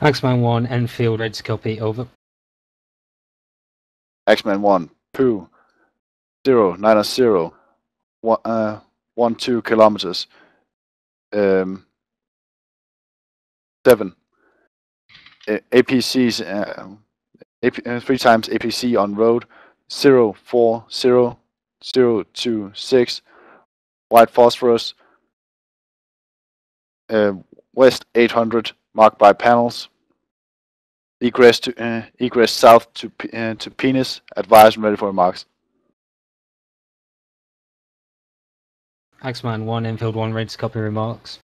Axeman 1, Enfield, ready to copy, over. Axeman 1, Poo, 0, 90, 12 kilometers, 7. APCs, 3 times APC on road, 040-026, white phosphorus, west 800, marked by panels. Egress south to Penis, advised and ready for remarks. Axeman 1, Enfield 1, ready to copy, remarks.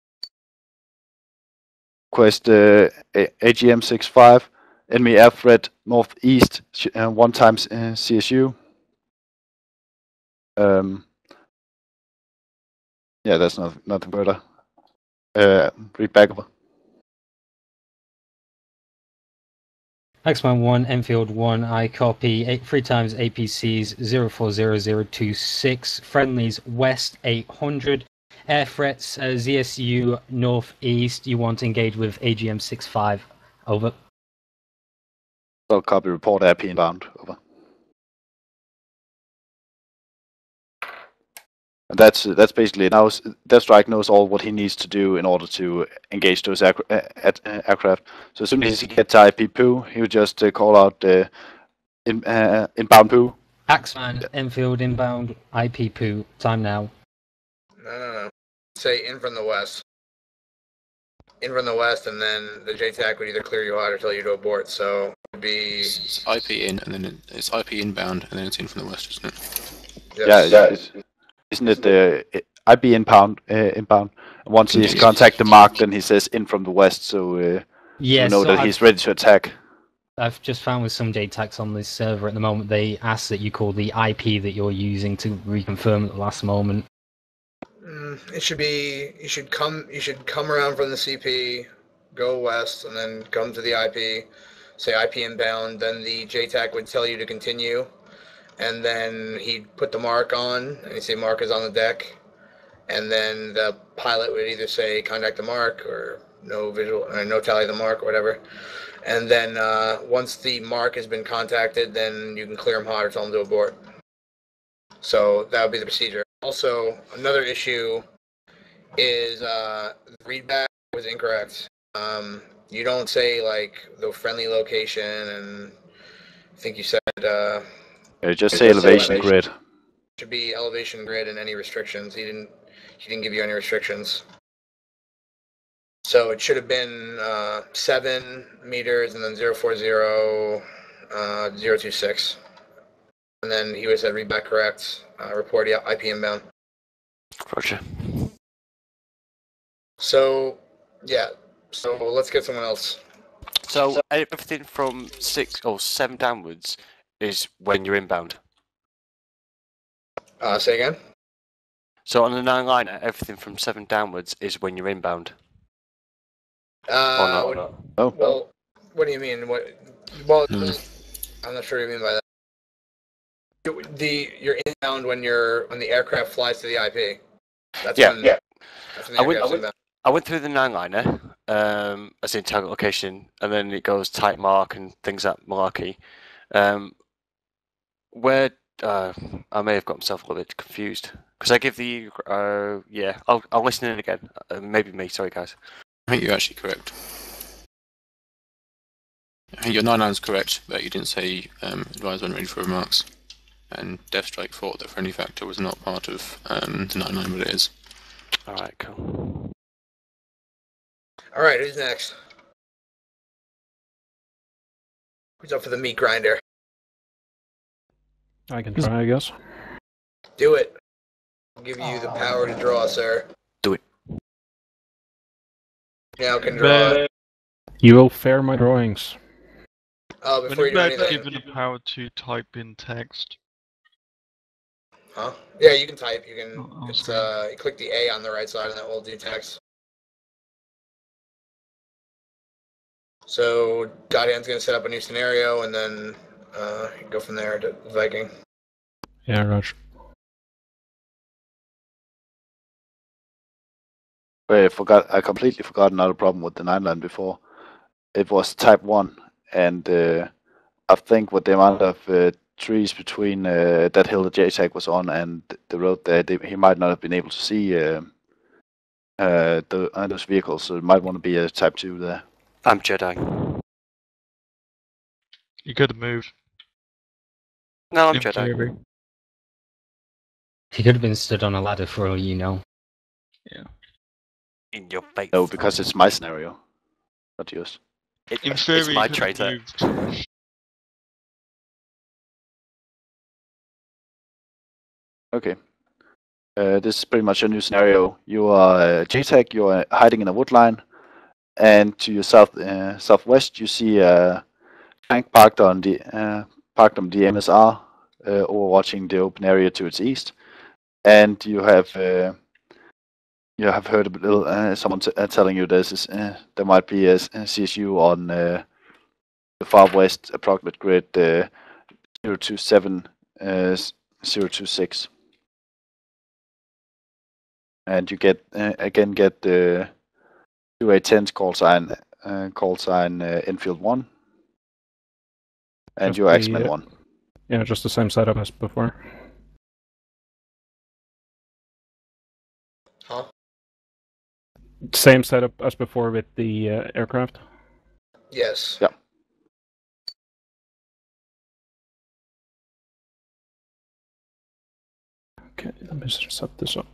Request AGM 65, enemy air threat northeast, 1 times CSU. Yeah, that's nothing further. Read back over. Axeman 1, Enfield 1, I copy 3 times APCs 040026, friendlies west 800, air threats ZSU northeast, you want to engage with AGM 65, over. So copy report RP inbound, over. And that's basically now DevStrike knows all what he needs to do in order to engage those aircraft. So as soon as he gets IP poo, he would just call out inbound poo. Axeman, Enfield inbound, IP poo, time now. No. Say in from the west. In from the west, and then the JTAC would either clear you out or tell you to abort. So it would be. It's IP in, and then it's IP inbound, and then it's in from the west, isn't it? Yes. Yeah. Isn't it the IP inbound? And once he's contacted the mark, then he says in from the west, so yes, we know that he's ready to attack. I've just found with some JTACs on this server at the moment, they ask that you call the IP that you're using to reconfirm at the last moment. It should be. You should come around from the CP, go west, and then come to the IP. Say IP inbound. Then the JTAC would tell you to continue, and then he'd put the mark on, and he'd say mark is on the deck, and then the pilot would either say contact the mark or no visual or no tally the mark or whatever. And then once the mark has been contacted, then you can clear him hot or tell him to abort. So that would be the procedure. Also, another issue is the readback was incorrect. You don't say like the friendly location, and I think you said just say elevation grid. It should be elevation grid and any restrictions. He didn't give you any restrictions. So it should have been 7 meters and then 040-026. And then he was at readback correct, report IP inbound. Roger. So, yeah. So let's get someone else. So everything from 6 or 7 downwards is when you're inbound. Say again? So on the 9-liner, everything from 7 downwards is when you're inbound. Or not. Oh. Well, what do you mean? I'm not sure what you mean by that. You're inbound when the aircraft flies to the IP. That's when the aircraft's inbound. I went through the 9-liner, as in target location, and then it goes type mark and things like malarkey. Where I may have got myself a little bit confused because I give the I'll listen in again. Maybe me. Sorry, guys. I think you're actually correct. I think your 9-line's correct, but you didn't say advise when ready for remarks. And DevStrike thought that friendly factor was not part of the 9-line, but it is. Alright, cool. Alright, who's next? Who's up for the meat grinder? I can try, I guess. Do it. I'll give you the power to draw, sir. Do it. Now can draw. You will fair my drawings. Oh, before you do anything. Given the power to type in text. Huh? Yeah, you can type. You can. You click the A on the right side, and that will do text. So Godhand's gonna set up a new scenario, and then go from there to Viking. Yeah, Raj. I completely forgot another problem with the 9-line before. it was Type 1, and I think with the amount of trees between that hill the JTAC was on and the road there, he might not have been able to see those vehicles, so it might want to be a Type 2 there. I'm Jedi. You could have moved. No, I'm in Jedi. theory. He could have been stood on a ladder for all you know. In your face. No, because it's my scenario, not yours. In theory, It's my you could have traitor. moved. Okay. This is pretty much a new scenario. You are JTAC, you are hiding in a wood line, and to your southwest you see a tank parked on the MSR, overwatching the open area to its east, and you have heard a little someone telling you there might be a CSU on the far west approximate grid 027 026. And you get the 2A10's call sign infield 1, and Just your the, X-Men 1. Yeah, just the same setup as before. Huh? Same setup as before with the aircraft. Yes. Yeah. Okay, let me just set this up.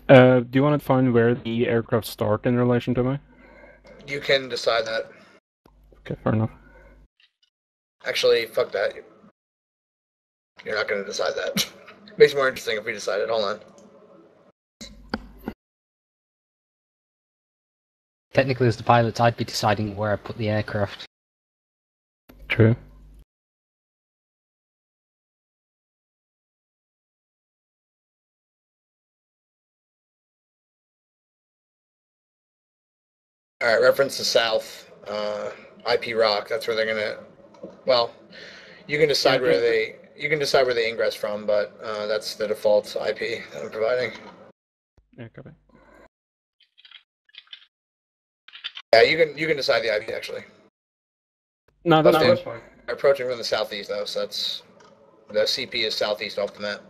Do you want to find where the aircraft start in relation to me? You can decide that. Okay, fair enough. Actually, fuck that. You're not going to decide that. Makes it more interesting if we decide it. Hold on. Technically, as the pilot, I'd be deciding where I put the aircraft. True. Alright, reference to south. IP Rock, that's where they're going to... Well, you can decide where they... You can decide where they ingress from, but that's the default IP that I'm providing. Yeah, copy. Yeah, you can decide the IP actually. No, that's Okay. fine. They're approaching from the southeast though, so that's the CP is southeast off the map.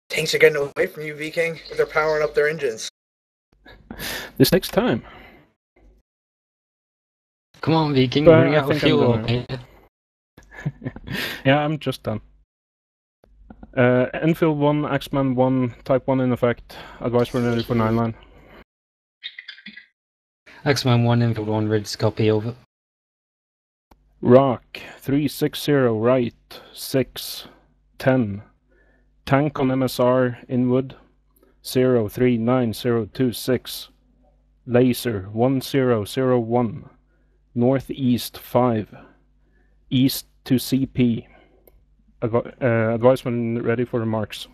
Tanks are getting away from you, V-King. They're powering up their engines. This takes time. Come on, Viking, But running I out of think I'm fuel. gonna- mate. Yeah, I'm just done. Enfield 1, Axeman 1, Type 1 in effect. Advice when ready for 9 line. X-Man 1, Enfield 1, ready to copy, over. Rock 360, right 6 10. Tank on MSR Inwood 03926. Laser 1001. Northeast 5. East to CP. Advice when ready for remarks.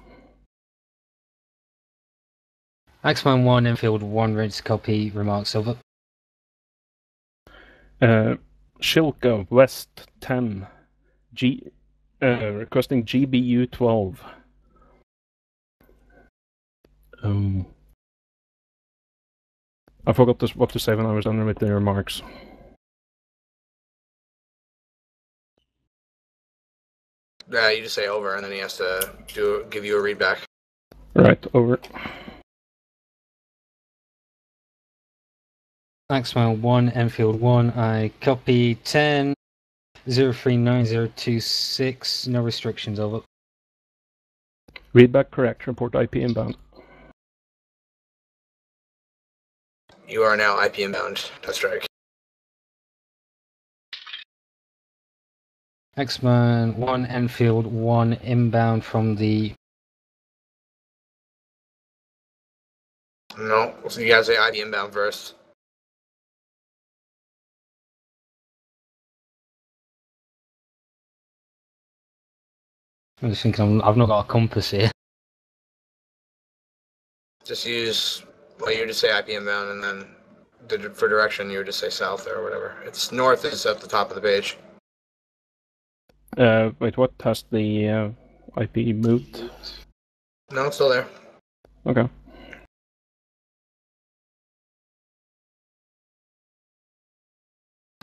X-Man 1, Enfield 1, ready to copy, remarks, over. Shilka West 10. Requesting GBU 12. I forgot what to say when I was done with the remarks. Yeah, you just say over, and then he has to give you a readback. Right, over. X-Man 1, Enfield 1, I copy 10 039026, no restrictions, over. Readback correct, report IP inbound. You are now IP inbound. That's strike. X-Man 1, Enfield 1, inbound from the... No, so you gotta say IP inbound first. I'm just thinking I've not got a compass here. Just use, well, you just say IP inbound, and then for direction, you would just say south or whatever. It's north is at the top of the page. Wait, what has the IP moved? No, it's still there. Okay.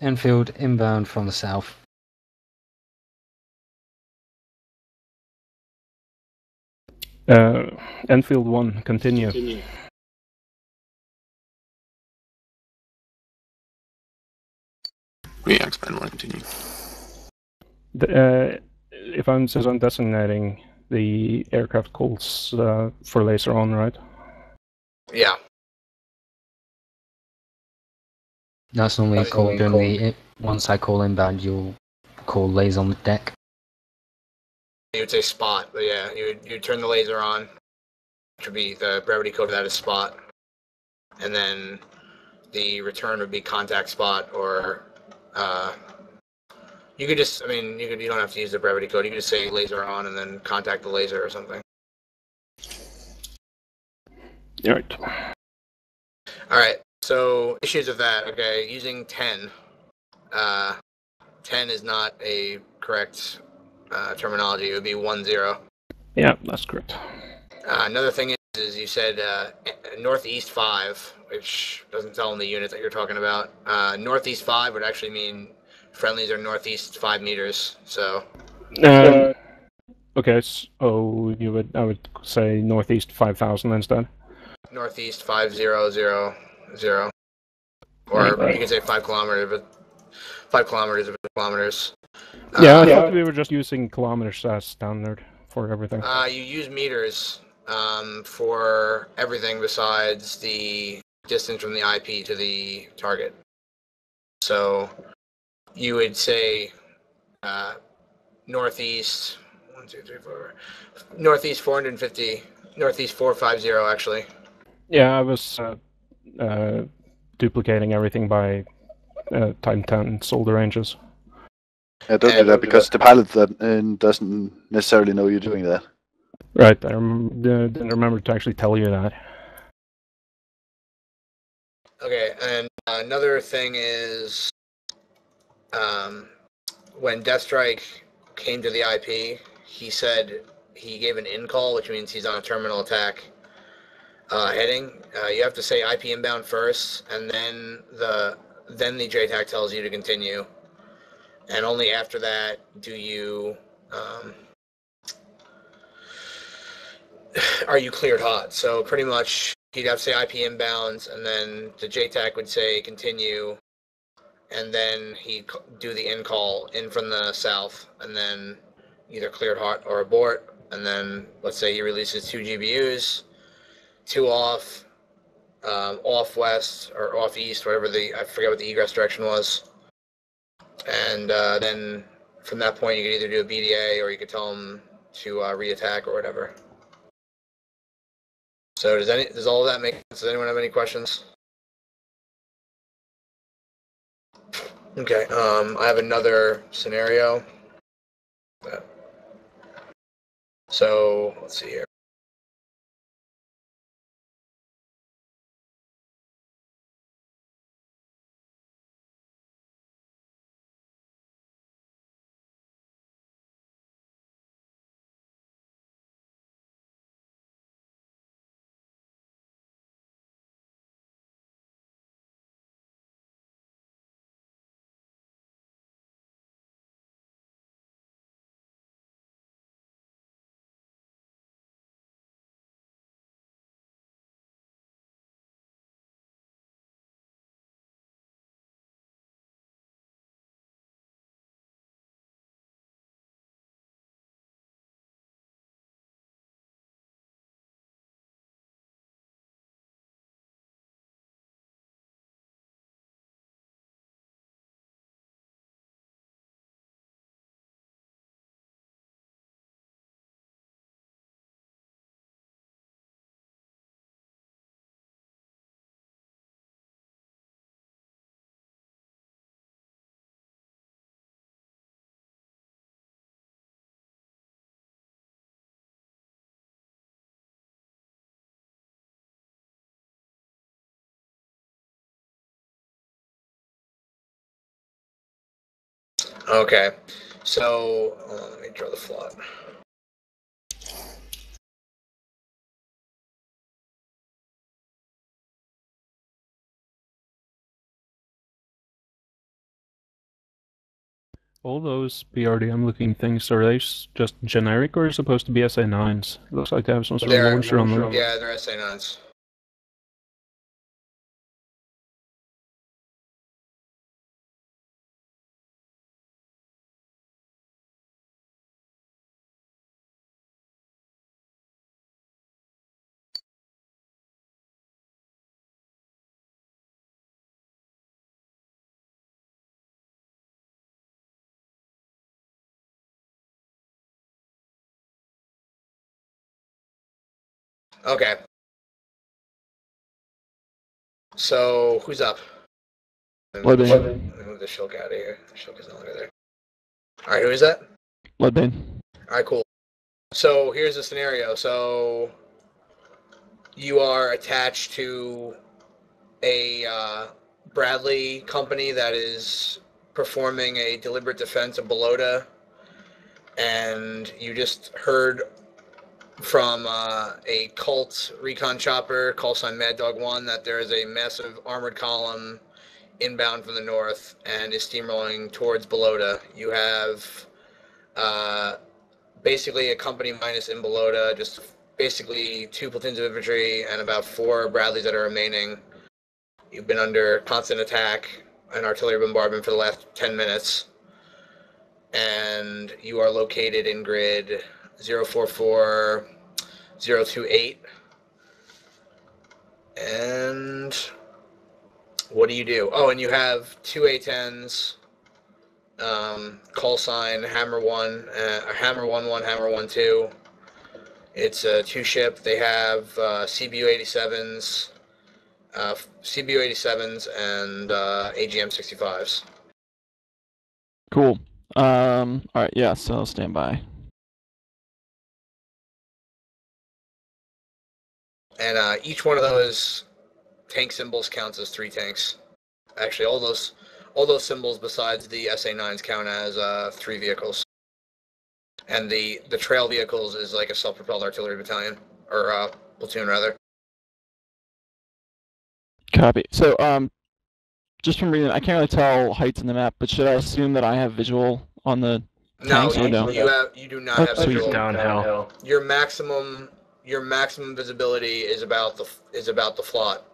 Enfield inbound from the south. Enfield 1, continue. Axeman 1, continue. Since I'm designating the aircraft calls for laser on, right? Yeah. That's normally called during the... Once I call inbound, you'll call laser on the deck. You would say spot, but yeah, you'd turn the laser on, which would be the brevity code of that is spot, and then the return would be contact spot, or you could just, you don't have to use the brevity code. You could just say laser on and then contact the laser or something. All right. All right. So issues with that. Okay, using 10. 10 is not a correct terminology. It would be 10. Yeah, that's correct. Another thing is you said northeast 5, which doesn't tell them the unit that you're talking about. Northeast 5 would actually mean friendlies are northeast 5 meters. So. Okay, so I would say northeast 5,000 instead. Northeast 5000, or right. You can say 5 kilometers, but 5 kilometers of kilometers. Yeah, I thought we were just using kilometers as standard for everything. You use meters for everything besides the distance from the IP to the target. So you would say northeast 1, 2, 3, 4, northeast 450, northeast 450 actually. Yeah, I was duplicating everything by time 10 solder ranges. Yeah, don't do that because the pilot doesn't necessarily know you're doing that. Right, I didn't remember to actually tell you that. Okay, and another thing is when Deathstrike came to the IP, he said he gave an in call, which means he's on a terminal attack heading. You have to say IP inbound first, and then the JTAC tells you to continue, and only after that do you are you cleared hot. So pretty much he'd have to say IP inbounds, and then the JTAC would say continue, and then he'd do the in call in from the south, and then either cleared hot or abort, and then let's say he releases 2 GBUs, 2 off, off west or off east, whatever I forget what the egress direction was, and then from that point you could either do a BDA or you could tell him to reattack or whatever. So does all of that make sense? Does anyone have any questions? Okay, I have another scenario. So let's see here. Okay, so let me draw the flood. All those BRDM looking things, are they just generic or supposed to be SA9s? It looks like they have some sort of launcher on them. Yeah, they're SA9s. Okay. So who's up? Bloodbane. Let me move the Shulk out of here. The Shulk is no longer there. All right, who is that? Bloodbane. All right, cool. So here's the scenario. So you are attached to a Bradley company that is performing a deliberate defense of Belota, and you just heard from a cult recon chopper, call sign Mad Dog 1, that there is a massive armored column inbound from the north and is steamrolling towards Belota. You have basically a company minus in Belota, just basically 2 platoons of infantry and about 4 Bradleys that are remaining. You've been under constant attack and artillery bombardment for the last 10 minutes. And you are located in grid 044028. And what do you do? Oh, and you have 2 A-10s, call sign Hammer 1, Hammer 1-1, Hammer 1-2. It's a 2-ship. They have CBU-87s, and AGM-65s. Cool. Alright, yeah, so I'll stand by. And each one of those tank symbols counts as 3 tanks. Actually, all those symbols besides the SA9s count as 3 vehicles. And the trail vehicles is like a self-propelled artillery battalion, or platoon rather. Copy. So, just from reading, I can't really tell heights in the map, but should I assume that I have visual on the tanks or no? You do not have sweet. visual. Downhill. Your maximum visibility is about the flot.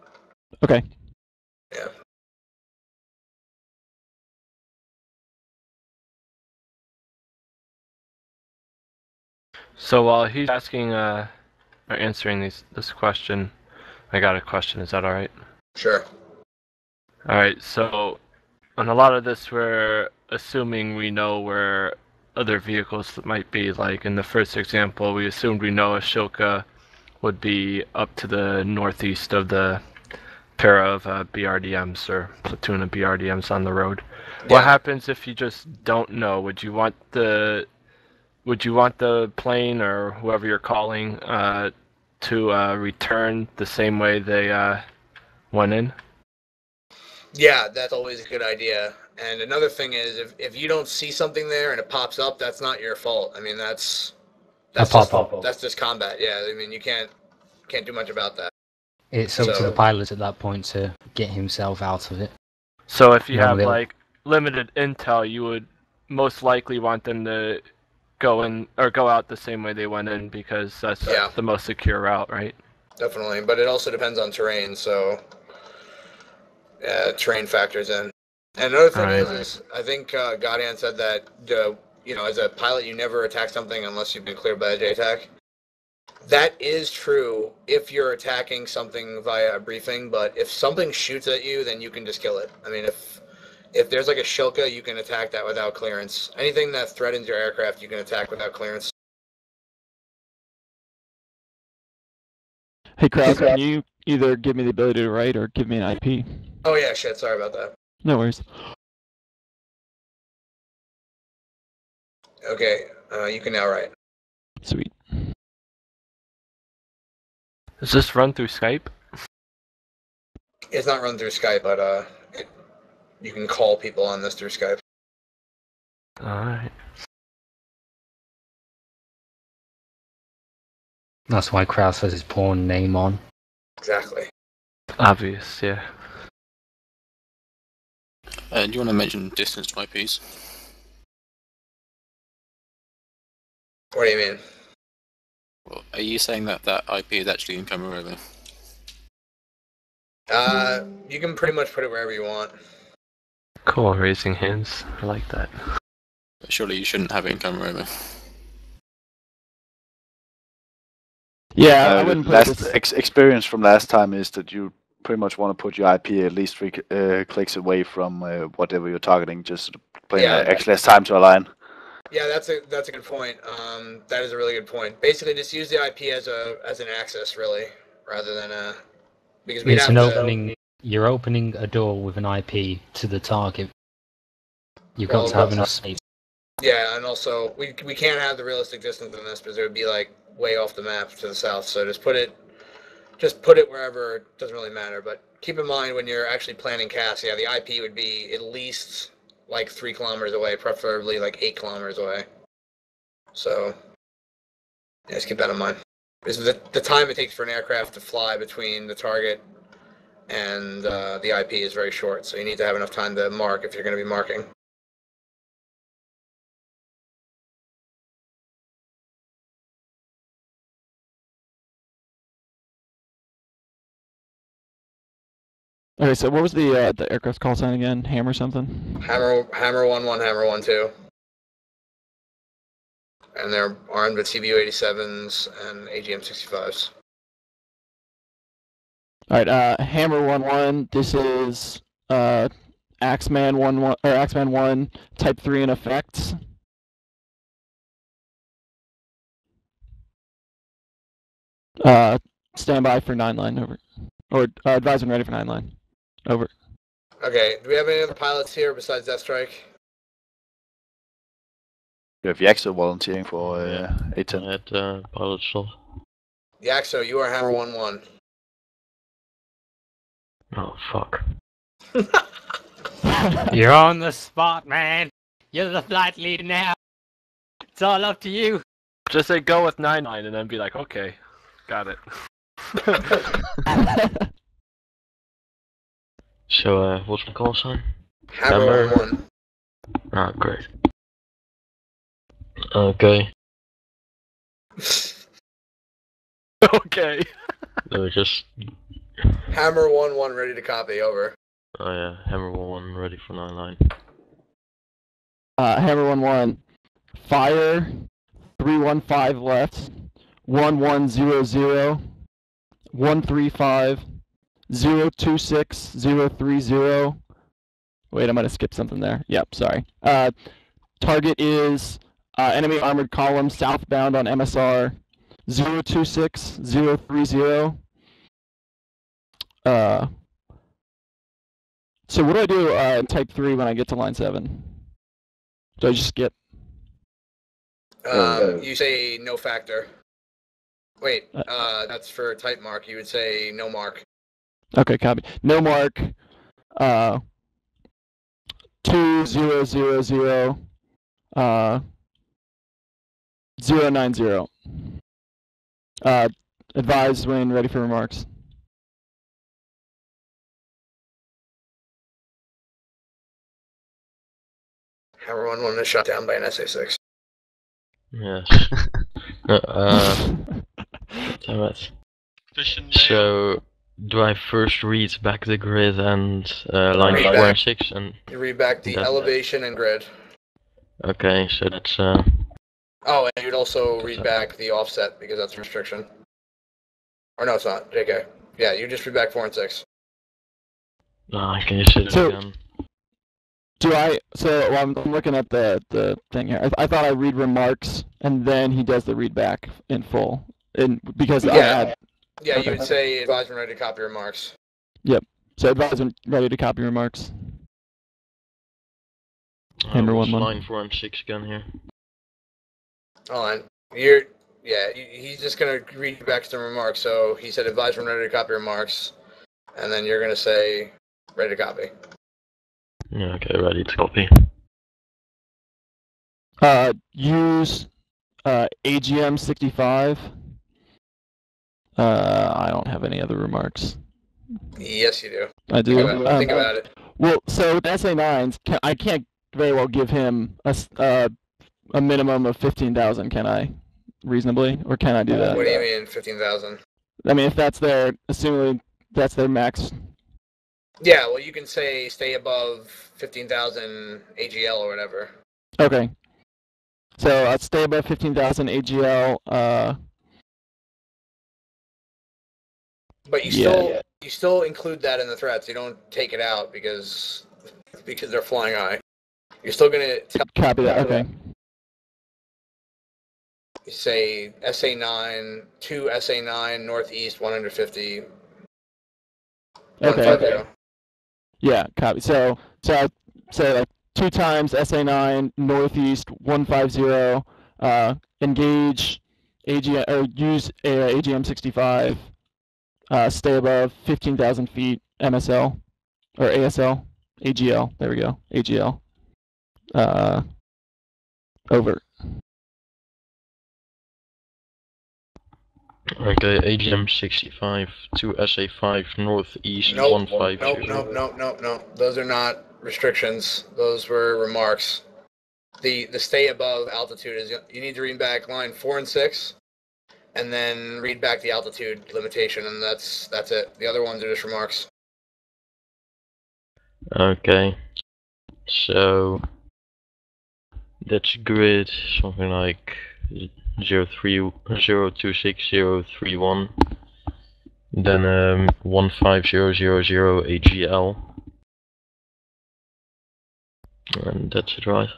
Okay. Yeah. So while he's asking, or answering this question, I got a question. Is that all right? Sure. All right. So on a lot of this, we're assuming we know where other vehicles might be. Like in the first example, we assumed we know Ashoka would be up to the northeast of the pair of BRDMs or platoon of BRDMs on the road. Yeah. What happens if you just don't know? Would you want the plane or whoever you're calling to return the same way they went in? Yeah, that's always a good idea. And another thing is, if you don't see something there and it pops up, that's not your fault. I mean, that's just combat. Yeah, I mean, you can't do much about that. It's up to the pilot at that point to get himself out of it. So if you have Normally- like limited intel, you would most likely want them to go in or go out the same way they went in because that's the most secure route, right? Definitely, but it also depends on terrain, so terrain factors in. And another thing is I think Gaudian said that as a pilot, you never attack something unless you've been cleared by a JTAC. That is true if you're attacking something via a briefing, but if something shoots at you, then you can just kill it. I mean, if there's like a Shilka, you can attack that without clearance. Anything that threatens your aircraft, you can attack without clearance. Hey, Kraus, can you either give me the ability to write or give me an IP? Oh yeah, shit, sorry about that. No worries. Okay, you can now write. Sweet. Does this run through Skype? It's not run through Skype, but you can call people on this through Skype. Alright. That's why Kraus has his porn name on. Exactly. Obvious, yeah. Do you want to mention distance to IPs? What do you mean? Well, are you saying that IP is actually in camera over? You can pretty much put it wherever you want. Cool, raising hands. I like that. But surely you shouldn't have it in camera over. Yeah, I wouldn't put this... experience from last time is that you pretty much want to put your IP at least 3 clicks away from whatever you're targeting, just to play X less time to align. Yeah, that's a good point. That is a really good point. Basically, just use the IP as an axis, really, rather than because we have opening. You're opening a door with an IP to the target. You've got to have enough space. Yeah, and also we can't have the realistic distance in this because it would be like way off the map to the south. So just put it wherever. It doesn't really matter. But keep in mind when you're actually planning casts, the IP would be at least like 3 kilometers away, preferably like 8 kilometers away. So just keep that in mind. Because the time it takes for an aircraft to fly between the target and the IP is very short. So you need to have enough time to mark if you're going to be marking. Okay, so what was the aircraft call sign again? Hammer something? Hammer 1-1, Hammer 1-2. And they're armed with CBU-87s and AGM-65s. Alright, Hammer 1-1, this is Axeman 1-1 or Axeman 1, Type 3 in effect. Stand by for 9-line, over. Or advise when ready for 9-line. Over. Okay, do we have any other pilots here besides Death Strike? You have Yaxo volunteering for 810. At pilot slot. Yaxo, you are Hammer 1-1. Oh, fuck. You're on the spot, man. You're the flight leader now. It's all up to you. Just say go with 9-9 and then be like, okay, got it. So, what's my call sign? Hammer 1-1. Ah, great. Okay. Okay. Just... Hammer 1-1 ready to copy, over. Oh yeah, Hammer 1-1 ready for 9-line. Hammer 1-1, fire 315 left, 1100, 135, 026, 030. Wait, I might have skipped something there. Yep, sorry. Target is enemy armored column southbound on MSR 026, 030. So what do I do in type 3 when I get to line 7? Do I just skip? You say no factor. Wait, that's for type mark. You would say no mark. Okay, copy. No mark. 2000 090. Advise when ready for remarks. Hammer 1 is shot down by an SA6. Yes. Damn it. Vision nail. So, do I first read back the grid and line Read 4 back. and 6 and You read back the That- elevation and grid. okay, so that's Oh, and you'd also read back the offset because that's a restriction. Or no, it's not. JK. Yeah, you just read back 4 and 6. can you say that So- again? So I'm looking at the thing here. I thought I read remarks and then he does the read back in full. Because Yeah. Yeah, Okay. you would say advise when ready to copy remarks. So advise when ready to copy remarks. Hammer What's 1-1. line 4 and 6 again here? Hold on. He's just gonna read you back some remarks. So he said advise when ready to copy remarks, and then you're gonna say ready to copy. Yeah, okay, ready to copy. Use AGM 65. I don't have any other remarks. Yes, you do. I do. Think about it. Well, so with SA9s, I can't very well give him a minimum of 15,000, can I? Reasonably, or can I do that? What do you mean 15,000? I mean, if that's assuming that's their max. Yeah, well, you can say stay above 15,000 AGL or whatever. Okay. So I'd stay above 15,000 AGL. But you still include that in the threats. You don't take it out because they're flying high. You're still gonna Copy that. Okay. You say SA9 to SA9 northeast 150. Okay. 150. Yeah, copy. So I'd say like 2 times SA9 northeast 150. Engage AGM or use AGM 65. Stay above 15,000 feet MSL or ASL AGL. There we go. AGL. Over. Okay, AGM 65 to SA5 northeast Nope. 150. No. Those are not restrictions. Those were remarks. The stay above altitude is you need to read back line 4 and 6, and then read back the altitude limitation, and that's it. The other ones are just remarks. Okay, so that's grid something like 026,031, then 15000 AGL, and that's it, right?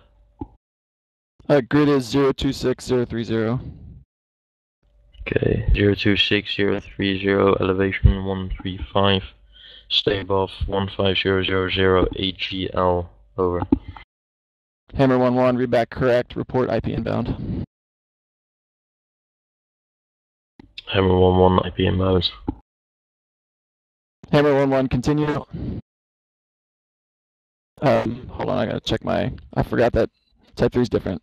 Grid is 026030. Okay, 026030, elevation 135, stay above 15000 AGL, over. Hammer 1-1, read back correct, report IP inbound. Hammer 1-1, IP inbound. Hammer 1-1, continue. Hold on, I gotta check I forgot that Type 3 is different.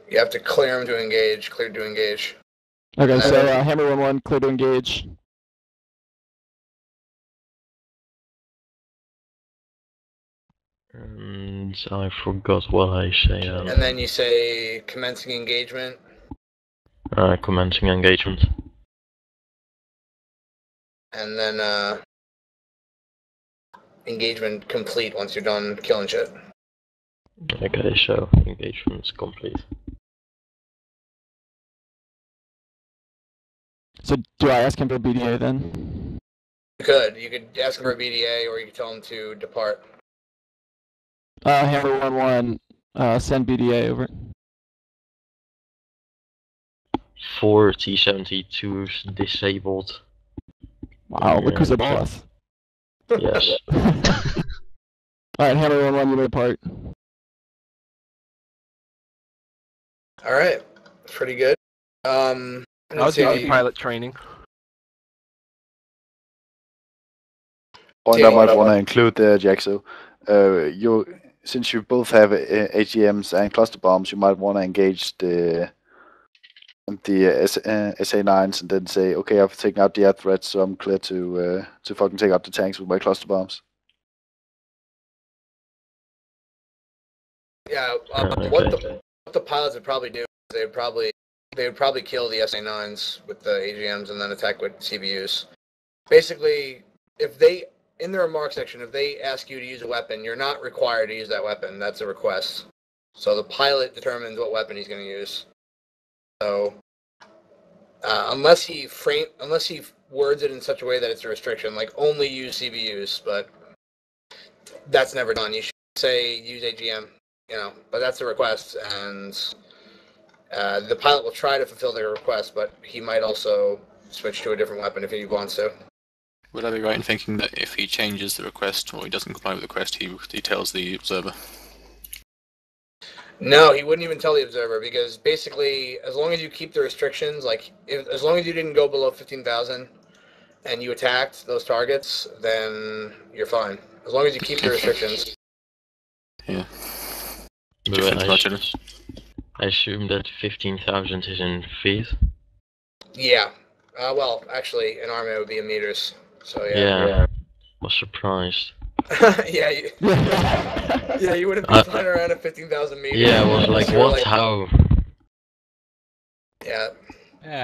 You have to clear them to engage. Clear to engage. Okay, so Hammer 1-1, clear to engage. And I forgot what I say. And then you say commencing engagement. Commencing engagement. And then engagement complete once you're done killing shit. Okay, so engagement's complete. So do I ask him for BDA then? You could ask him for a BDA, or you could tell him to depart. Hammer 1-1, send BDA over. 4 T-72s disabled. Wow, look who's a boss. Yes. Alright, Hammer 1-1, you may depart. Alright, pretty good. I'll do pilot training. Point I might want to include there, Jaxo. Since you both have AGMs and cluster bombs, you might want to engage the SA9s and then say, okay, I've taken out the air threats, so I'm clear to fucking take out the tanks with my cluster bombs. Yeah, Okay. what the pilots would probably do is they would probably kill the SA9s with the AGMs and then attack with CBUs. Basically, if they, in the remarks section, if they ask you to use a weapon, you're not required to use that weapon. That's a request. So the pilot determines what weapon he's going to use. So unless he words it in such a way that it's a restriction, like only use CBUs, but that's never done. You should say use AGM, but that's a request, and the pilot will try to fulfill their request, but he might also switch to a different weapon if he wants to. Would I be right in thinking that if he changes the request or he doesn't comply with the request, he tells the observer? No, he wouldn't even tell the observer, because basically, as long as you keep the restrictions, as long as you didn't go below 15,000 and you attacked those targets, then you're fine. As long as you keep the restrictions. Yeah. But I assume that 15,000 is in feet. Yeah. Well, actually, in ArmA it would be in meters. So Yeah. Was surprised. Yeah. You wouldn't be flying around at 15,000 meters. Yeah, I was like, what? How? Yeah.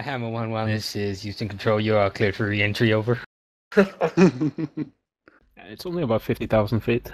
Hammer 1-1 is using control. You are clear for re-entry over. It's only about 50,000 feet.